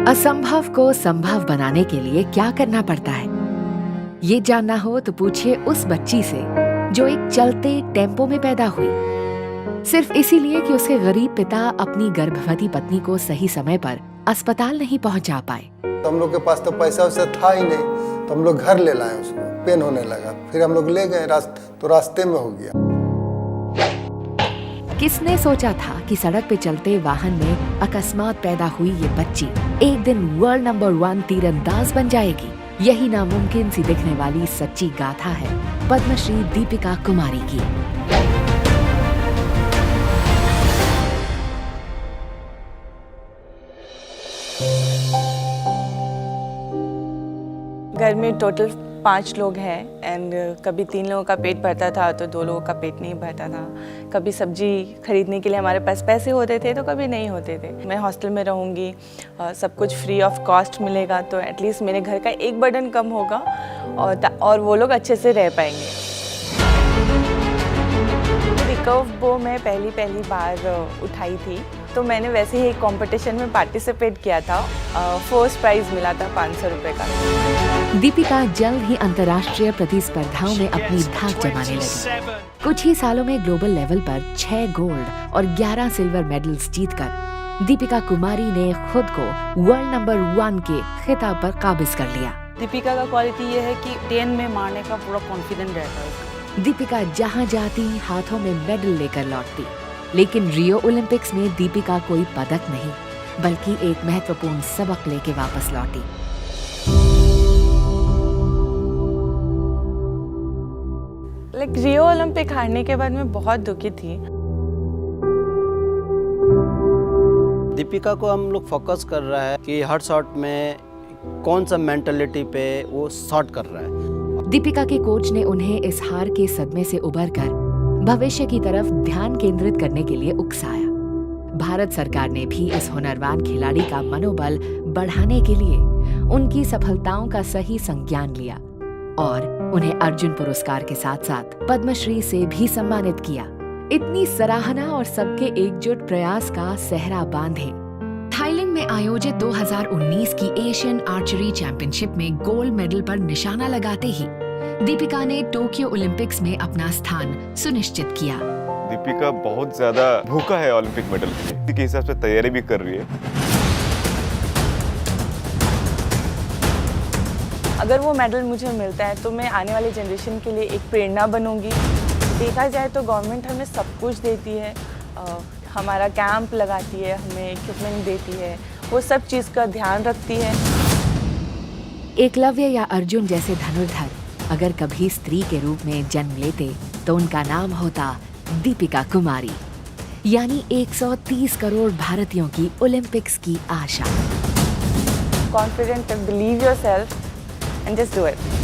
असंभव को संभव बनाने के लिए क्या करना पड़ता है, ये जानना हो तो पूछिए उस बच्ची से जो एक चलते टेम्पो में पैदा हुई, सिर्फ इसीलिए कि उसके गरीब पिता अपनी गर्भवती पत्नी को सही समय पर अस्पताल नहीं पहुंचा पाए। तो हम लोग के पास तो पैसा वैसा था ही नहीं, तो हम लोग घर ले लाए उसको, पेन होने लगा, फिर हम लोग ले गए तो रास्ते में हो गया। किसने सोचा था कि सड़क पे चलते वाहन में अकस्मात पैदा हुई ये बच्ची एक दिन वर्ल्ड नंबर 1 तीरंदाज बन जाएगी। यही नामुमकिन सी दिखने वाली सच्ची गाथा है पद्मश्री दीपिका कुमारी की। घर में टोटल 5 लोग हैं एंड कभी 3 लोगों का पेट भरता था तो 2 लोगों का पेट नहीं भरता था। कभी सब्जी खरीदने के लिए हमारे पास पैसे होते थे तो कभी नहीं होते थे। मैं हॉस्टल में रहूँगी, सब कुछ फ्री ऑफ कॉस्ट मिलेगा तो एटलीस्ट मेरे घर का एक बर्डन कम होगा और वो लोग अच्छे से रह पाएंगे। रिकर्व बो मैं पहली बार उठाई थी तो मैंने वैसे ही एक कंपटीशन में पार्टिसिपेट किया था। फर्स्ट प्राइज मिला था 500 रुपये का। दीपिका जल्द ही अंतर्राष्ट्रीय प्रतिस्पर्धाओं में अपनी धाक जमाने लगी। कुछ ही सालों में ग्लोबल लेवल पर 6 गोल्ड और 11 सिल्वर मेडल्स जीतकर दीपिका कुमारी ने खुद को वर्ल्ड नंबर 1 के खिताब पर काबिज कर लिया। दीपिका का क्वालिटी ये है कि 10 में मारने का पूरा कॉन्फिडेंट रहता है। दीपिका जहां जाती हाथों में मेडल लेकर लौटती, लेकिन रियो ओलंपिक्स में दीपिका कोई पदक नहीं बल्कि एक महत्वपूर्ण सबक लेके वापस लौटी। रियो ओलंपिक हारने के बाद मैं बहुत दुखी थी। दीपिका को हम लोग फोकस कर रहा है कि हर शॉट में कौन सा मेंटालिटी पे वो शॉट कर रहा है। दीपिका के कोच ने उन्हें इस हार के सदमे से उबरकर भविष्य की तरफ ध्यान केंद्रित करने के लिए उकसाया। भारत सरकार ने भी इस हुनरवान खिलाड़ी का मनोबल बढ़ाने के लिए उनकी सफलताओं का सही संज्ञान लिया और उन्हें अर्जुन पुरस्कार के साथ साथ पद्मश्री से भी सम्मानित किया। इतनी सराहना और सबके एकजुट प्रयास का सेहरा बांधे थाईलैंड में आयोजित 2019 की एशियन आर्चरी चैंपियनशिप में गोल्ड मेडल पर निशाना लगाते ही दीपिका ने टोक्यो ओलंपिक्स में अपना स्थान सुनिश्चित किया। दीपिका बहुत ज्यादा भूखा है ओलंपिक मेडल के लिए, के हिसाब से तैयारी भी कर रही है। अगर वो मेडल मुझे मिलता है तो मैं आने वाली जनरेशन के लिए एक प्रेरणा बनूंगी। देखा जाए तो गवर्नमेंट हमें सब कुछ देती है, हमारा कैंप लगाती है, हमें इक्विपमेंट देती है, वो सब चीज़ का ध्यान रखती है। एकलव्य या अर्जुन जैसे धनुर्धर अगर कभी स्त्री के रूप में जन्म लेते तो उनका नाम होता दीपिका कुमारी, यानी 130 करोड़ भारतीयों की ओलंपिक्स की आशा। Confident, believe yourself and just do it.